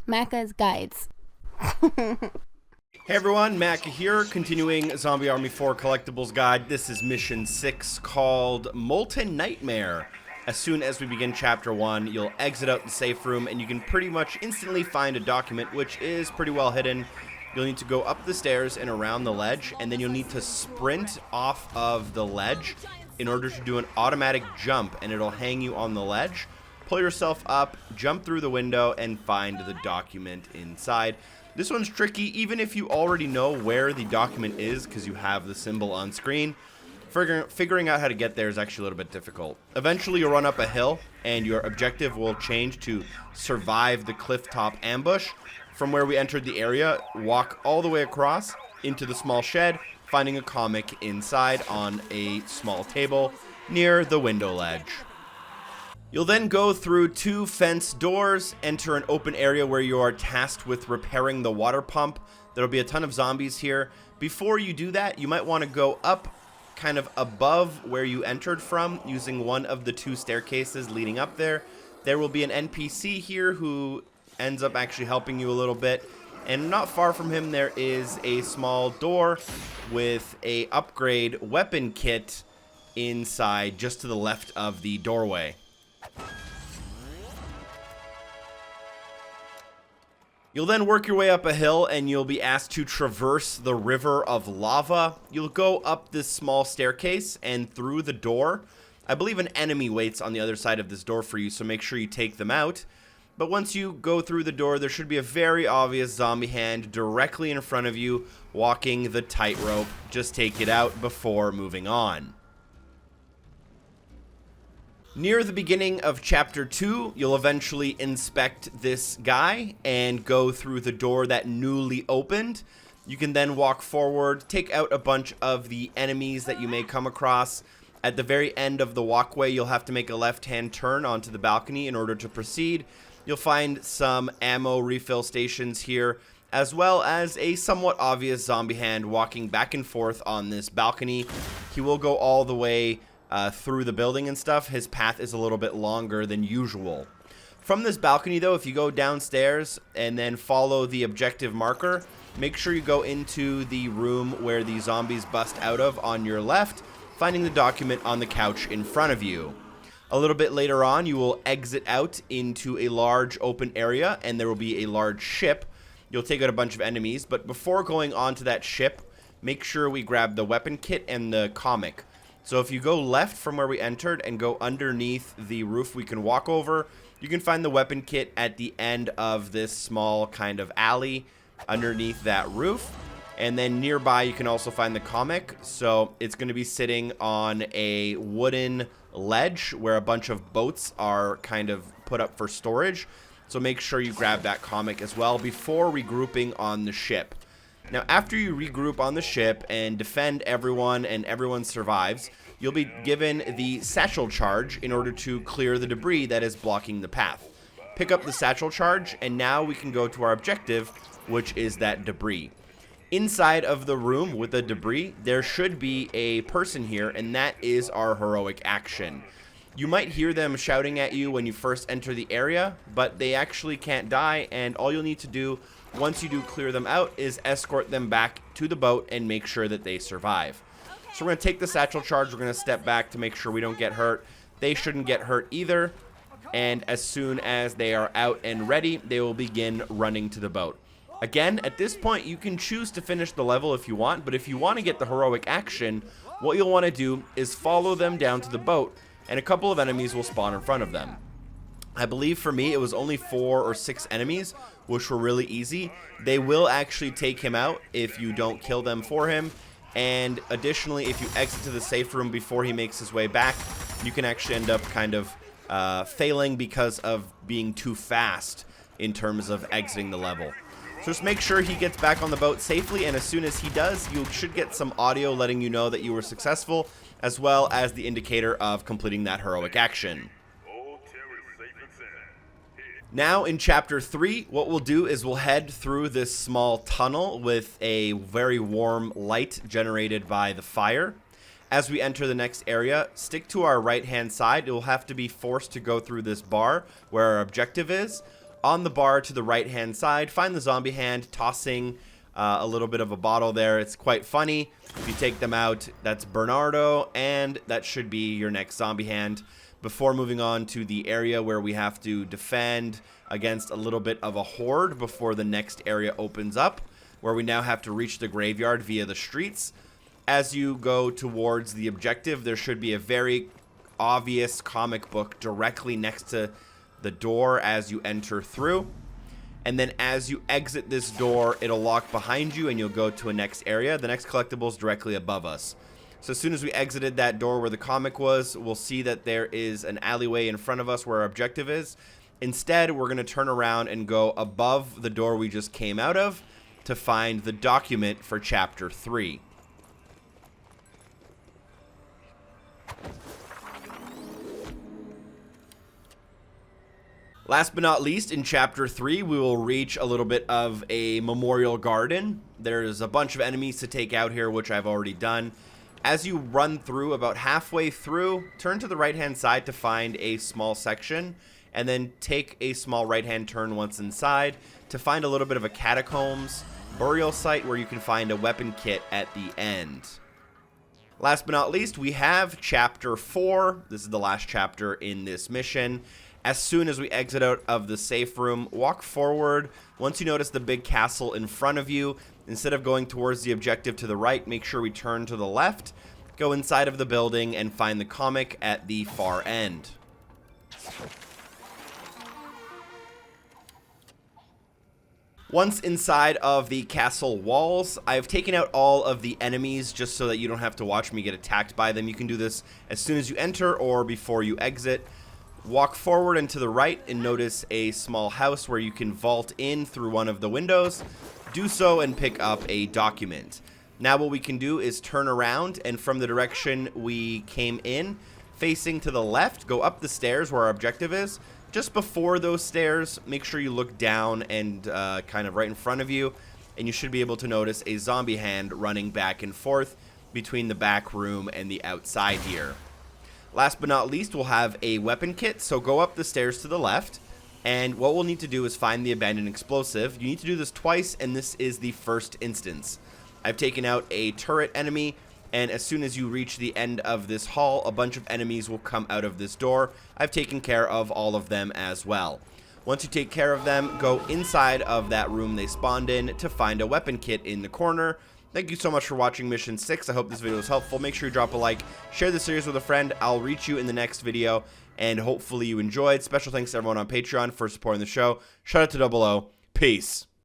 Macca's Guides. Hey everyone, Macca here, continuing Zombie Army 4 Collectibles Guide. This is Mission 6 called Molten Nightmare. As soon as we begin Chapter 1, you'll exit out the safe room and you can pretty much instantly find a document which is pretty well hidden. You'll need to go up the stairs and around the ledge, and then you'll need to sprint off of the ledge in order to do an automatic jump, and it'll hang you on the ledge. Pull yourself up, jump through the window, and find the document inside. This one's tricky even if you already know where the document is because you have the symbol on screen. Figuring out how to get there is actually a little bit difficult. Eventually you'll run up a hill and your objective will change to survive the cliff top ambush. From where we entered the area, walk all the way across into the small shed, finding a comic inside on a small table near the window ledge. You'll then go through 2 fence doors, enter an open area where you are tasked with repairing the water pump. There'll be a ton of zombies here. Before you do that, you might want to go up kind of above where you entered from using one of the 2 staircases leading up there. There will be an NPC here who ends up actually helping you a little bit. And not far from him there is a small door with a upgrade weapon kit inside just to the left of the doorway. You'll then work your way up a hill and you'll be asked to traverse the river of lava. You'll go up this small staircase and through the door. I believe an enemy waits on the other side of this door for you, so make sure you take them out. But once you go through the door, there should be a very obvious zombie hand directly in front of you walking the tightrope. Just take it out before moving on. Near the beginning of Chapter 2, you'll eventually inspect this guy and go through the door that newly opened. You can then walk forward, take out a bunch of the enemies that you may come across. At the very end of the walkway, you'll have to make a left-hand turn onto the balcony in order to proceed. You'll find some ammo refill stations here, as well as a somewhat obvious zombie hand walking back and forth on this balcony. He will go all the way through the building and stuff. His path is a little bit longer than usual. From this balcony though, if you go downstairs and then follow the objective marker, make sure you go into the room where the zombies bust out of on your left, finding the document on the couch in front of you. A little bit later on, you will exit out into a large open area and there will be a large ship. You'll take out a bunch of enemies, but before going on to that ship, make sure we grab the weapon kit and the comic. So if you go left from where we entered and go underneath the roof we can walk over, you can find the weapon kit at the end of this small kind of alley underneath that roof. And then nearby you can also find the comic. So it's going to be sitting on a wooden ledge where a bunch of boats are kind of put up for storage. So make sure you grab that comic as well before regrouping on the ship. Now, after you regroup on the ship and defend everyone and everyone survives, you'll be given the satchel charge in order to clear the debris that is blocking the path. Pick up the satchel charge, and now we can go to our objective, which is that debris. Inside of the room with the debris, there should be a person here, and that is our heroic action. You might hear them shouting at you when you first enter the area, but they actually can't die, and all you'll need to do once you do clear them out is escort them back to the boat and make sure that they survive. So we're going to take the satchel charge, we're going to step back to make sure we don't get hurt. They shouldn't get hurt either, and as soon as they are out and ready, they will begin running to the boat. Again, at this point, you can choose to finish the level if you want, but if you want to get the heroic action, what you'll want to do is follow them down to the boat, and a couple of enemies will spawn in front of them. I believe for me it was only 4 or 6 enemies, which were really easy. They will actually take him out if you don't kill them for him. And additionally, if you exit to the safe room before he makes his way back, you can actually end up kind of failing because of being too fast in terms of exiting the level. So just make sure he gets back on the boat safely, and as soon as he does, you should get some audio letting you know that you were successful, as well as the indicator of completing that heroic action. Now in Chapter 3, what we'll do is we'll head through this small tunnel with a very warm light generated by the fire. As we enter the next area, stick to our right-hand side. You'll have to be forced to go through this bar where our objective is. On the bar to the right-hand side, find the zombie hand, tossing a little bit of a bottle there. It's quite funny. If you take them out, that's Bernardo, and that should be your next zombie hand. Before moving on to the area where we have to defend against a little bit of a horde before the next area opens up, where we now have to reach the graveyard via the streets. As you go towards the objective, there should be a very obvious comic book directly next to the door as you enter through. And then as you exit this door, it'll lock behind you and you'll go to a next area. The next collectible is directly above us. So as soon as we exited that door where the comic was, we'll see that there is an alleyway in front of us where our objective is. Instead, we're going to turn around and go above the door we just came out of to find the document for Chapter 3. Last but not least, in Chapter 3, we will reach a little bit of a memorial garden. There's a bunch of enemies to take out here, which I've already done. As you run through, about halfway through, turn to the right-hand side to find a small section, and then take a small right-hand turn once inside to find a little bit of a catacombs burial site where you can find a weapon kit at the end. Last but not least, we have Chapter 4. This is the last chapter in this mission. As soon as we exit out of the safe room, walk forward. Once you notice the big castle in front of you, instead of going towards the objective to the right, make sure we turn to the left, go inside of the building, and find the comic at the far end. Once inside of the castle walls, I've taken out all of the enemies just so that you don't have to watch me get attacked by them. You can do this as soon as you enter or before you exit. Walk forward and to the right and notice a small house where you can vault in through one of the windows. Do so and pick up a document. Now what we can do is turn around and from the direction we came in, facing to the left, go up the stairs where our objective is. Just before those stairs, make sure you look down and kind of right in front of you, and you should be able to notice a zombie hand running back and forth between the back room and the outside here. Last but not least, we'll have a weapon kit, so go up the stairs to the left, and what we'll need to do is find the abandoned explosive. You need to do this twice, and this is the first instance. I've taken out a turret enemy, and as soon as you reach the end of this hall, a bunch of enemies will come out of this door. I've taken care of all of them as well. Once you take care of them, go inside of that room they spawned in to find a weapon kit in the corner. Thank you so much for watching Mission 6. I hope this video was helpful. Make sure you drop a like, share the series with a friend. I'll reach you in the next video, and hopefully you enjoyed. Special thanks to everyone on Patreon for supporting the show. Shout out to 00. Peace.